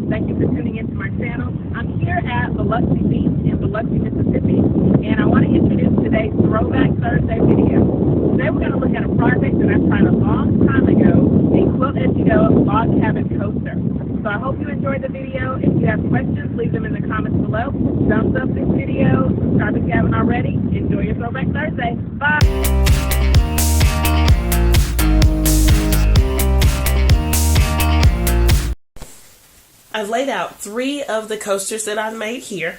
Thank you for tuning into my channel. I'm here at Biloxi Beach in Biloxi, Mississippi, and I want to introduce today's Throwback Thursday video. Today we're going to look at a project that I tried a long time ago, a Quilt-As-You-Go log cabin coaster. So I hope you enjoyed the video. If you have questions, leave them in the comments below. Thumbs up this video. Subscribe if you haven't already. Enjoy your Throwback Thursday. Bye! I've laid out 3 of the coasters that I've made here,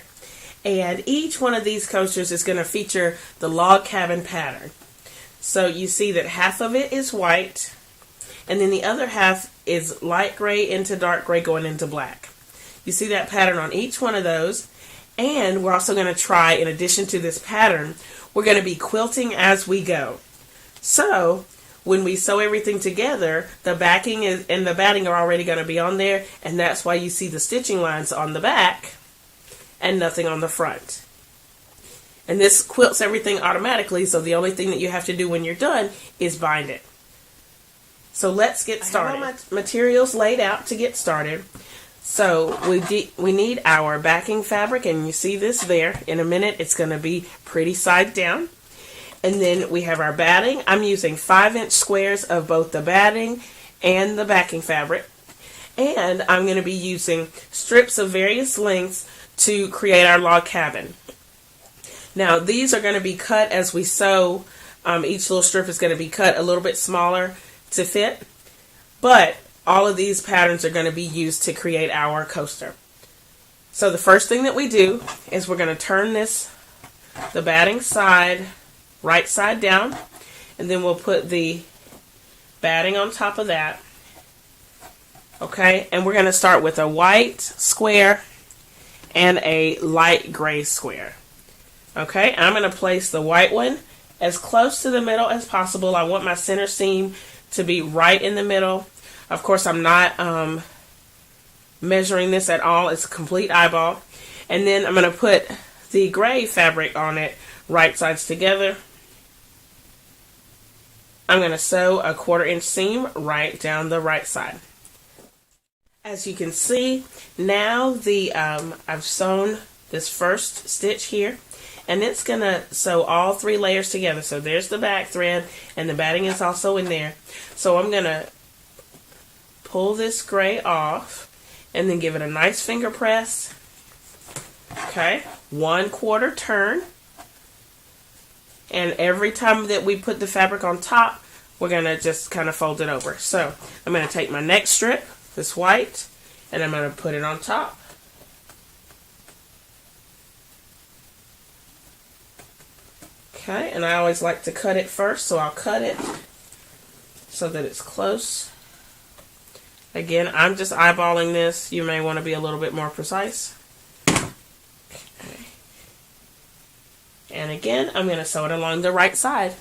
and each one of these coasters is going to feature the log cabin pattern. So you see that half of it is white, and then the other half is light gray into dark gray going into black. You see that pattern on each one of those, and we're also going to try, in addition to this pattern, we're going to be quilting as we go. So when we sew everything together, the backing and the batting are already going to be on there, and that's why you see the stitching lines on the back and nothing on the front. And this quilts everything automatically, so the only thing that you have to do when you're done is bind it. So let's get started. I have all my materials laid out to get started. So we need our backing fabric, and you see this there. In a minute it's going to be pretty side down. And then we have our batting. I'm using 5-inch squares of both the batting and the backing fabric. And I'm going to be using strips of various lengths to create our log cabin. Now these are going to be cut as we sew. Each little strip is going to be cut a little bit smaller to fit. But all of these patterns are going to be used to create our coaster. So the first thing that we do is we're going to turn the batting side right side down, and then we'll put the batting on top of that. Okay, and we're going to start with a white square and a light gray square. Okay, I'm going to place the white one as close to the middle as possible. I want my center seam to be right in the middle. Of course, I'm not measuring this at all. It's a complete eyeball. And then I'm going to put the gray fabric on it, right sides together. I'm going to sew a 1/4-inch seam right down the right side. As you can see, now I've sewn this first stitch here, and it's going to sew all 3 layers together. So there's the back thread, and the batting is also in there. So I'm going to pull this gray off and then give it a nice finger press. Okay, 1/4 turn. And every time that we put the fabric on top, we're going to just kind of fold it over. So I'm going to take my next strip, this white, and I'm going to put it on top. Okay, and I always like to cut it first, so I'll cut it so that it's close. Again, I'm just eyeballing this. You may want to be a little bit more precise. Okay. And again, I'm going to sew it along the right side.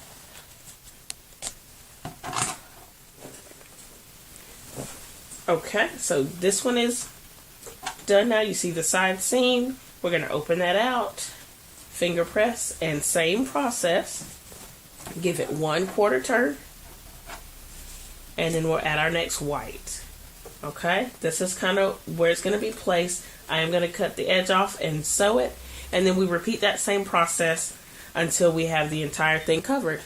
Okay, so this one is done now. You see the side seam. We're going to open that out, finger press, and same process. Give it 1/4 turn, and then we'll add our next white. Okay, this is kind of where it's going to be placed. I am going to cut the edge off and sew it, and then we repeat that same process until we have the entire thing covered.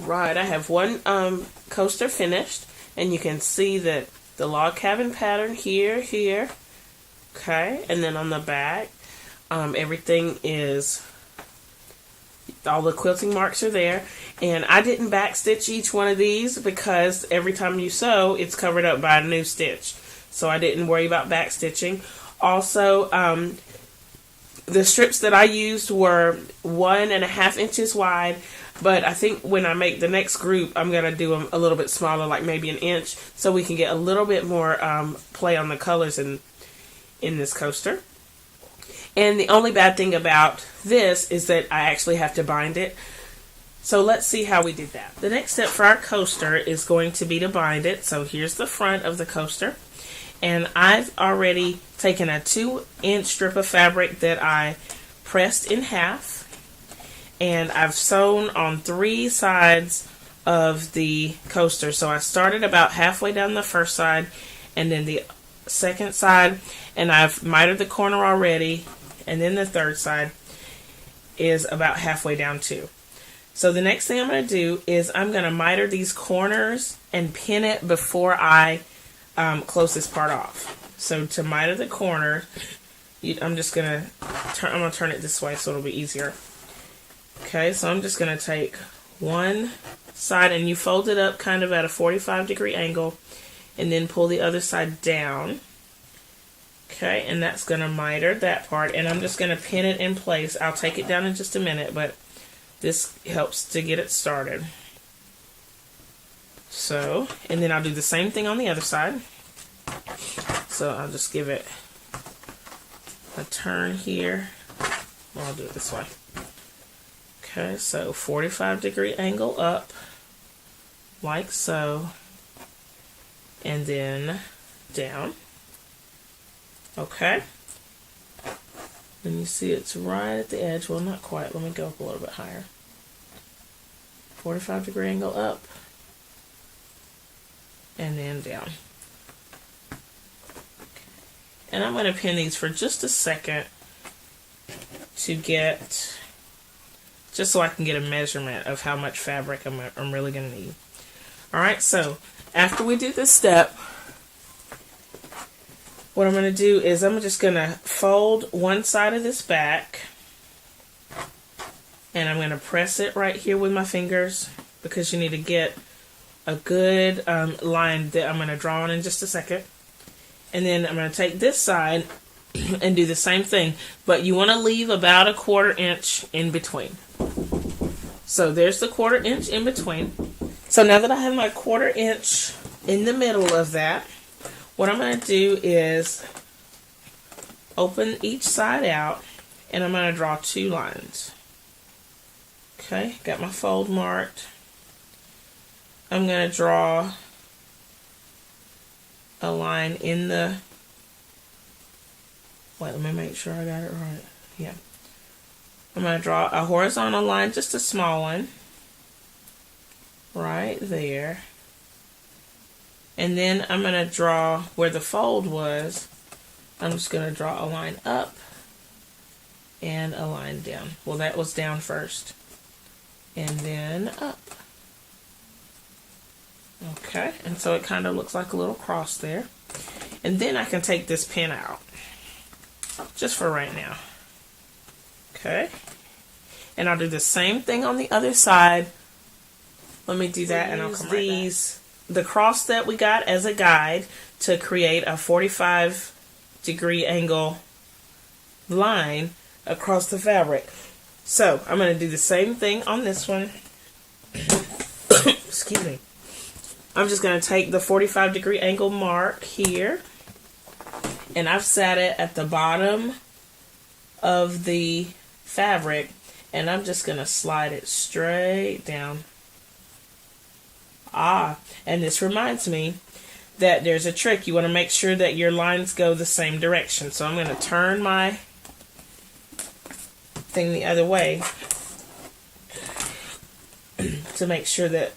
Right, I have one coaster finished, and you can see that the log cabin pattern here, okay, and then on the back, everything is, all the quilting marks are there, and I didn't backstitch each one of these because every time you sew, it's covered up by a new stitch, so I didn't worry about backstitching. Also, the strips that I used were 1.5 inches wide, but I think when I make the next group, I'm going to do them a little bit smaller, like maybe 1 inch, so we can get a little bit more play on the colors in this coaster. And the only bad thing about this is that I actually have to bind it. So let's see how we did that. The next step for our coaster is going to be to bind it. So here's the front of the coaster. And I've already taken a 2-inch strip of fabric that I pressed in half. And I've sewn on 3 sides of the coaster. So I started about halfway down the first side and then the second side. And I've mitered the corner already. And then the third side is about halfway down too. So the next thing I'm going to do is I'm going to miter these corners and pin it before I close this part off. So to miter the corner, I'm just going to turn it this way so it'll be easier. Okay, so I'm just going to take one side and you fold it up kind of at a 45-degree angle and then pull the other side down. Okay, and that's going to miter that part, and I'm just going to pin it in place. I'll take it down in just a minute, but this helps to get it started. So, and then I'll do the same thing on the other side. So I'll just give it a turn here. Well, I'll do it this way. Okay, so 45-degree angle up, like so, and then down. Okay, and you see it's right at the edge. Well, not quite. Let me go up a little bit higher. 45-degree angle up, and then down. And I'm going to pin these for just a second to get, just so I can get a measurement of how much fabric I'm really going to need. Alright, so after we do this step, what I'm going to do is I'm just going to fold one side of this back, and I'm going to press it right here with my fingers because you need to get a good line that I'm going to draw on in just a second. And then I'm going to take this side and do the same thing, but you want to leave about a 1/4 inch in between. So there's the 1/4 inch in between. So now that I have my 1/4 inch in the middle of that, what I'm going to do is open each side out, and I'm going to draw 2 lines. Okay, got my fold marked. I'm going to draw a line in the, wait, let me make sure I got it right. Yeah. I'm going to draw a horizontal line, just a small one, right there. And then I'm going to draw where the fold was. I'm just going to draw a line up and a line down. Well, that was down first. And then up. Okay, and so it kind of looks like a little cross there. And then I can take this pin out, just for right now. Okay, and I'll do the same thing on the other side. Let me do that, and I'll come right back. The cross that we got as a guide to create a 45-degree angle line across the fabric. So I'm going to do the same thing on this one. Excuse me. I'm just going to take the 45-degree angle mark here, and I've set it at the bottom of the fabric, and I'm just going to slide it straight down. And this reminds me that there's a trick. You want to make sure that your lines go the same direction. So I'm going to turn my thing the other way to make sure that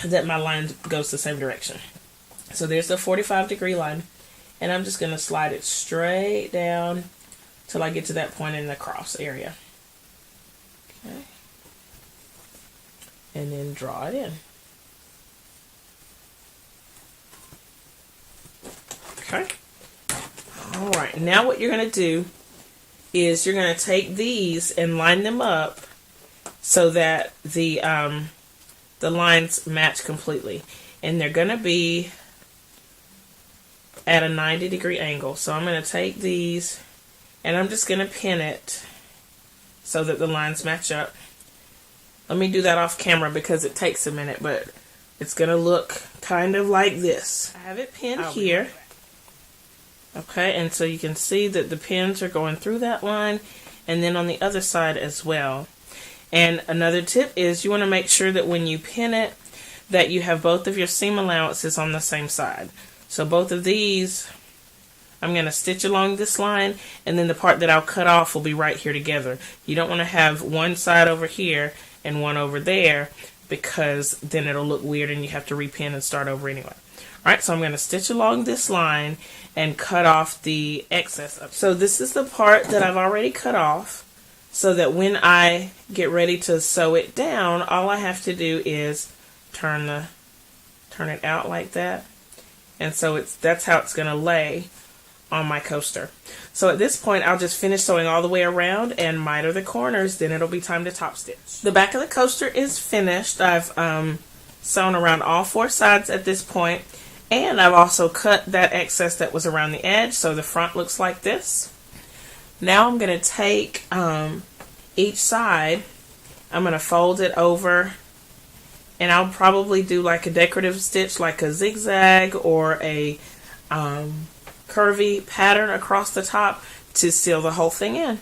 that my line goes the same direction. So there's the 45-degree line, and I'm just going to slide it straight down till I get to that point in the cross area. Okay. And then draw it in. Okay. All right, now what you're going to do is you're going to take these and line them up so that the lines match completely. And they're going to be at a 90-degree angle. So I'm going to take these and I'm just going to pin it so that the lines match up. Let me do that off camera because it takes a minute, but it's going to look kind of like this. I have it pinned here. Okay, and so you can see that the pins are going through that line and then on the other side as well. And another tip is you want to make sure that when you pin it that you have both of your seam allowances on the same side. So both of these, I'm going to stitch along this line, and then the part that I'll cut off will be right here together. You don't want to have one side over here and one over there because then it'll look weird and you have to repin and start over anyway. Alright, so I'm going to stitch along this line and cut off the excess. So this is the part that I've already cut off, so that when I get ready to sew it down, all I have to do is turn it out like that. And so that's how it's going to lay on my coaster. So at this point, I'll just finish sewing all the way around and miter the corners, then it'll be time to top stitch. The back of the coaster is finished. I've sewn around all four sides at this point. And I've also cut that excess that was around the edge, so the front looks like this. Now I'm going to take each side, I'm going to fold it over, and I'll probably do like a decorative stitch, like a zigzag or a curvy pattern across the top to seal the whole thing in.